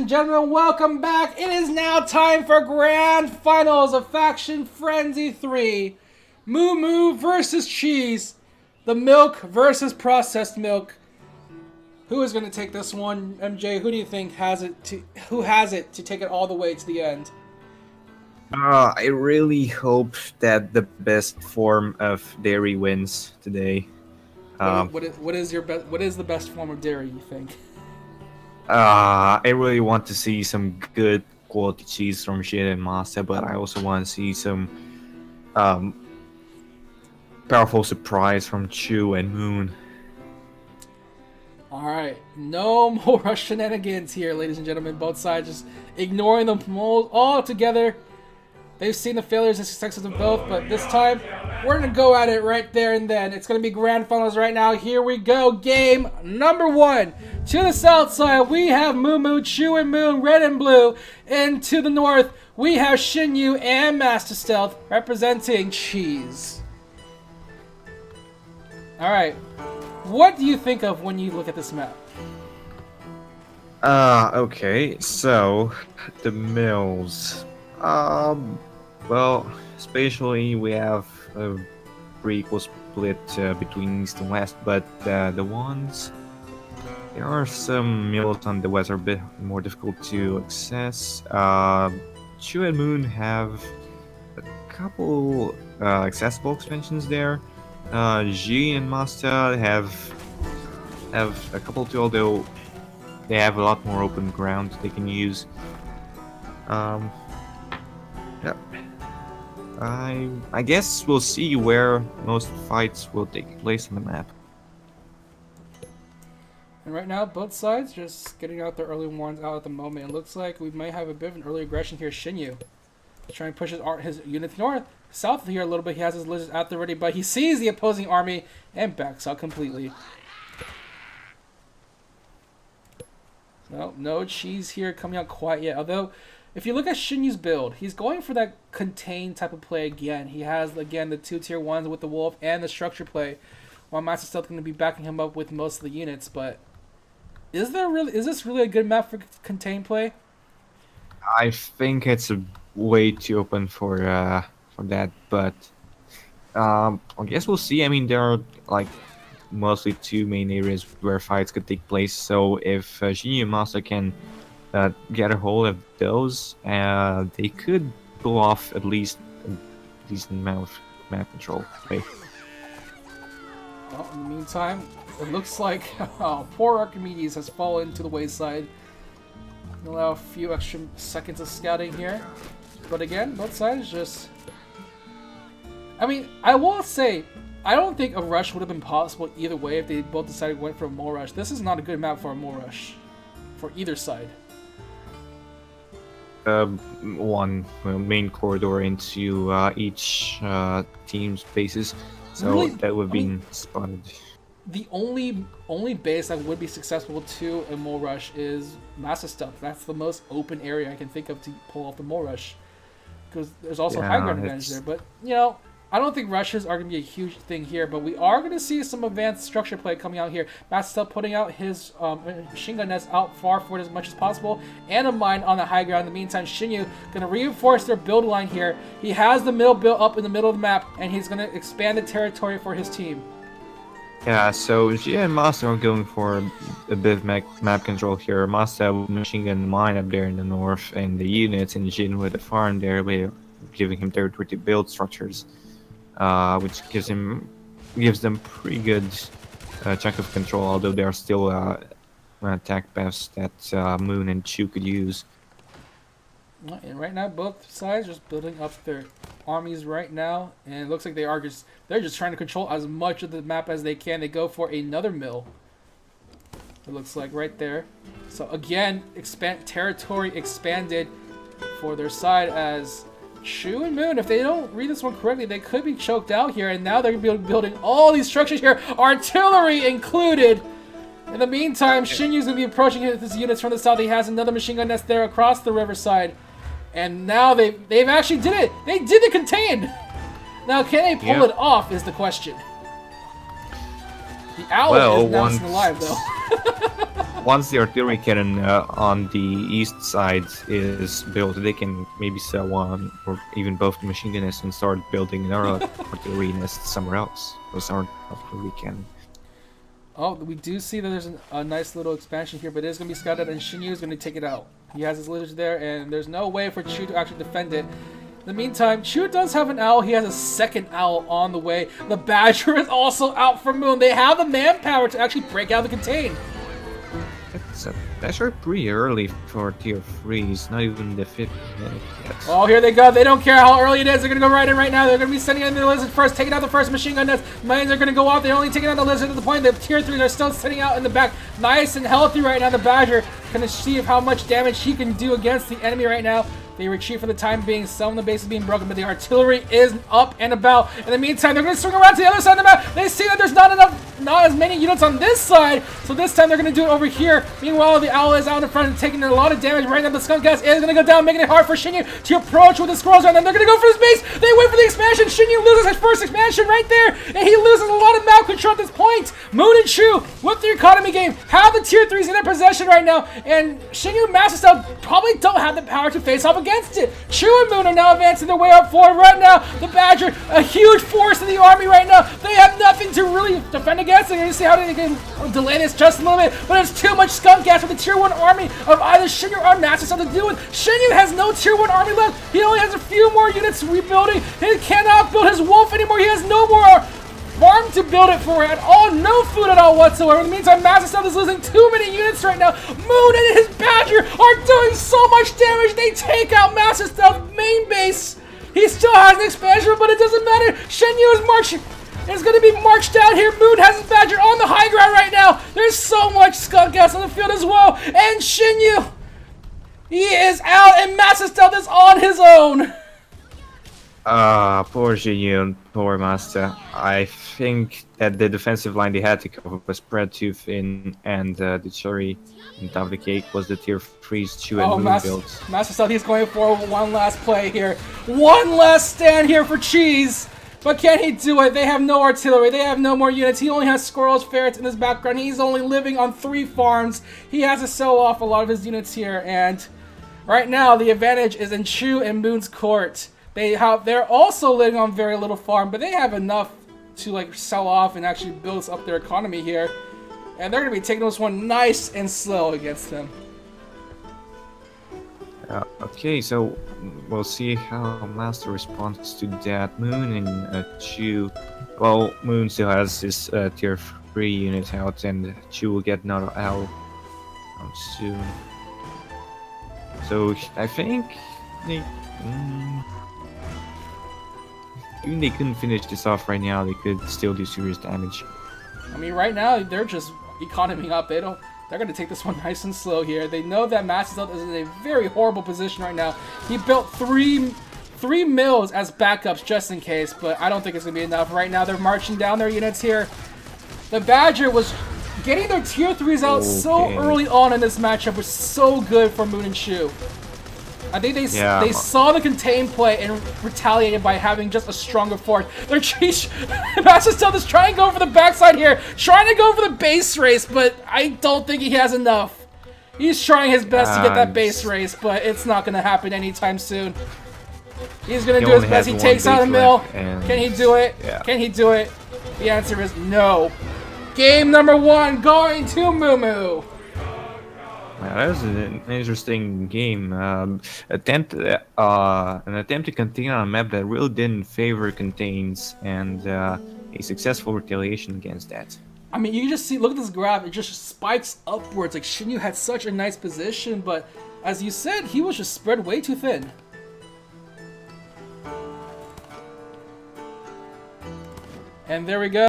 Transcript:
gentlemen, welcome back. It is now time for grand finals of Faction Frenzy 3. Moo Moo versus Cheese. The milk versus processed milk. Who is going to take this one, MJ? Who do you think has it to take it all the way to the end? I really hope that the best form of dairy wins today. What is the best form of dairy, you think? I really want to see some good quality cheese from Shin and Masta, but I also want to see some powerful surprise from Chu and Moon. Alright, no more rush shenanigans here, ladies and gentlemen. Both sides just ignoring the moles altogether. They've seen the failures and successes of both, but this time, we're going to go at it right there and then. It's going to be grand finals right now. Here we go. Game number 1. To the south side, we have Moo Moo, Chu and Moon, red and blue. And to the north, we have Xiniu and Mastastealth representing Cheese. Alright, what do you think of when you look at this map? Okay, so, the mills. Well, spatially we have a pretty equal split between east and west, but the ones, there are some mills on the west are a bit more difficult to access. Chu and Moon have a couple accessible expansions there. Ji and Masta have a couple too, although they have a lot more open ground they can use. Yep. I guess we'll see where most fights will take place on the map. And right now, both sides just getting out their early warns out at the moment. It looks like we might have a bit of an early aggression here. Xiniu trying to push his units north, south here a little bit. He has his lizards out there ready, but he sees the opposing army and backs out completely. Well, no cheese here coming out quite yet. Although, if you look at Xiniu's build, he's going for that contained type of play again. He has, again, the 2 tier 1s with the wolf and the structure play, while Mastastealth going to be backing him up with most of the units. But is this really a good map for contained play? I think it's a way too open for that, but I guess we'll see. I mean, there are like mostly 2 main areas where fights could take place. So if Xiniu and Masta can get a hold of those, they could pull off at least a decent amount of map control. Okay. Well, in the meantime, it looks like poor Archimedes has fallen to the wayside. Allow a few extra seconds of scouting here. But again, both sides just... I mean, I will say, I don't think a rush would have been possible either way if they both decided to go for a mole rush. This is not a good map for a mole rush for either side. One main corridor into each team's bases, so really, that would be spotted. The only base that would be successful to a mole rush is Mastastealth. That's the most open area I can think of to pull off the mole rush, because there's also high ground advantage there. But you know, I don't think rushes are going to be a huge thing here, but we are going to see some advanced structure play coming out here. Mastastealth putting out his machine gun nest out far forward as much as possible, and a mine on the high ground. In the meantime, Xiniu going to reinforce their build line here. He has the mill built up in the middle of the map, and he's going to expand the territory for his team. Yeah, so Ji and Masta are going for a bit of map control here. Masta with machine gun mine up there in the north, and the units in Jin with the farm there, giving him territory to build structures. Which gives them pretty good chunk of control, although there are still attack paths that Moon and Chu could use. And right now, both sides just building up their armies right now, and it looks like they're just trying to control as much of the map as they can. They go for another mill. It looks like right there. So again, territory expanded for their side as Chu and Moon, if they don't read this one correctly, they could be choked out here, and now they're going to be building all these structures here, artillery included. In the meantime, Xinyu's going to be approaching his units from the south. He has another machine gun nest there across the riverside, and now they've actually did it. They did the contain. Now, can they pull it off is the question. The owl Well, is nice and alive, though. once the artillery cannon on the east side is built, they can maybe sell one or even both the machine gun nests and start building another artillery nest somewhere else. Those aren't artillery cannon. Oh, we do see that there's a nice little expansion here, but it is going to be scouted, and Xiniu is going to take it out. He has his lizards there, and there's no way for Chu to actually defend it. In the meantime, Chu does have an owl. He has a second owl on the way. The Badger is also out for Moon. They have the manpower to actually break out the contain. That's pretty early for tier 3. It's not even the 5th minute yet. Oh, here they go. They don't care how early it is. They're going to go right in right now. They're going to be sending in the lizard first, taking out the first machine gun nest. Mines are going to go off. They're only taking out the lizard to the point that tier 3 are still sitting out in the back. Nice and healthy right now. The Badger going to see how much damage he can do against the enemy right now. They retreat for the time being. Some of the base is being broken, but the artillery is up and about. In the meantime, they're going to swing around to the other side of the map. They see that there's not as many units on this side, so this time they're going to do it over here. Meanwhile, the owl is out in front and taking a lot of damage. Right now, the skunk gas is going to go down, making it hard for Xiniu to approach with the squirrels, and then they're going to go for his base. They wait for the expansion. Xiniu loses his first expansion right there, and he loses a lot of map control at this point. Moon and Chu, with the economy game, have the tier 3s in their possession right now, and Xiniu and Mastastealth probably don't have the power to face off against it. Chu and Moon are now advancing their way up forward right now. The Badger, a huge force in the army right now. They have nothing to really defend against. They're going to see how they can delay this just a little bit, but there's too much skunk gas for the tier 1 army of either Xiniu or Mastastealth to deal with. Xiniu has no tier 1 army left. He only has a few more units rebuilding. He cannot build his wolf anymore. He has no more farm to build it for at all. No food at all whatsoever. In the meantime, Mastastealth is losing too many units right now. Moon and his Badger are doing so much damage. They take out Mastastealth's main base. He still has an expansion, but it doesn't matter. Xiniu is marching. It's going to be marched out here. Moon has his Badger on the high ground right now. There's so much skunk gas on the field as well. And Xiniu, he is out, and Mastastealth is on his own. Poor Xiniu, poor Master. I think that the defensive line they had to cover was spread too thin, and the cherry on top of the cake was the tier 3's Chu and Moon builds. Mastastealth, he's going for one last play here. One last stand here for Cheese. But can he do it? They have no artillery. They have no more units. He only has squirrels, ferrets in his background. He's only living on 3 farms. He has to sell off a lot of his units here, and right now the advantage is in Chu and Moon's court. They're also living on very little farm, but they have enough to like sell off and actually build up their economy here. And they're going to be taking this one nice and slow against them. Okay, so we'll see how Master responds to that. Moon and Chu. Well, Moon still has his tier 3 unit out, and Chu will get another owl out soon. So I think they. Even they couldn't finish this off right now, they could still do serious damage. I mean, right now they're just economying up. They're going to take this one nice and slow here. They know that Mastastealth is in a very horrible position right now. He built three mills as backups just in case, but I don't think it's going to be enough. Right now they're marching down their units here. The Badger was getting their tier 3s out so early on in this matchup was so good for Moon and Chu. I think they saw the contain play and retaliated by having just a stronger force. Mastastealth is trying to go for the backside here, trying to go for the base race, but I don't think he has enough. He's trying his best to get that base race, but it's not going to happen anytime soon. He's going to do his best. He takes out a mill. Can he do it? Yeah. Can he do it? The answer is no. Game number 1 going to Moo. Well, that was an interesting game. An attempt to contain on a map that really didn't favor contains, and a successful retaliation against that. I mean, you can just see, look at this graph, it just spikes upwards. Like, Xiniu had such a nice position, but as you said, he was just spread way too thin. And there we go.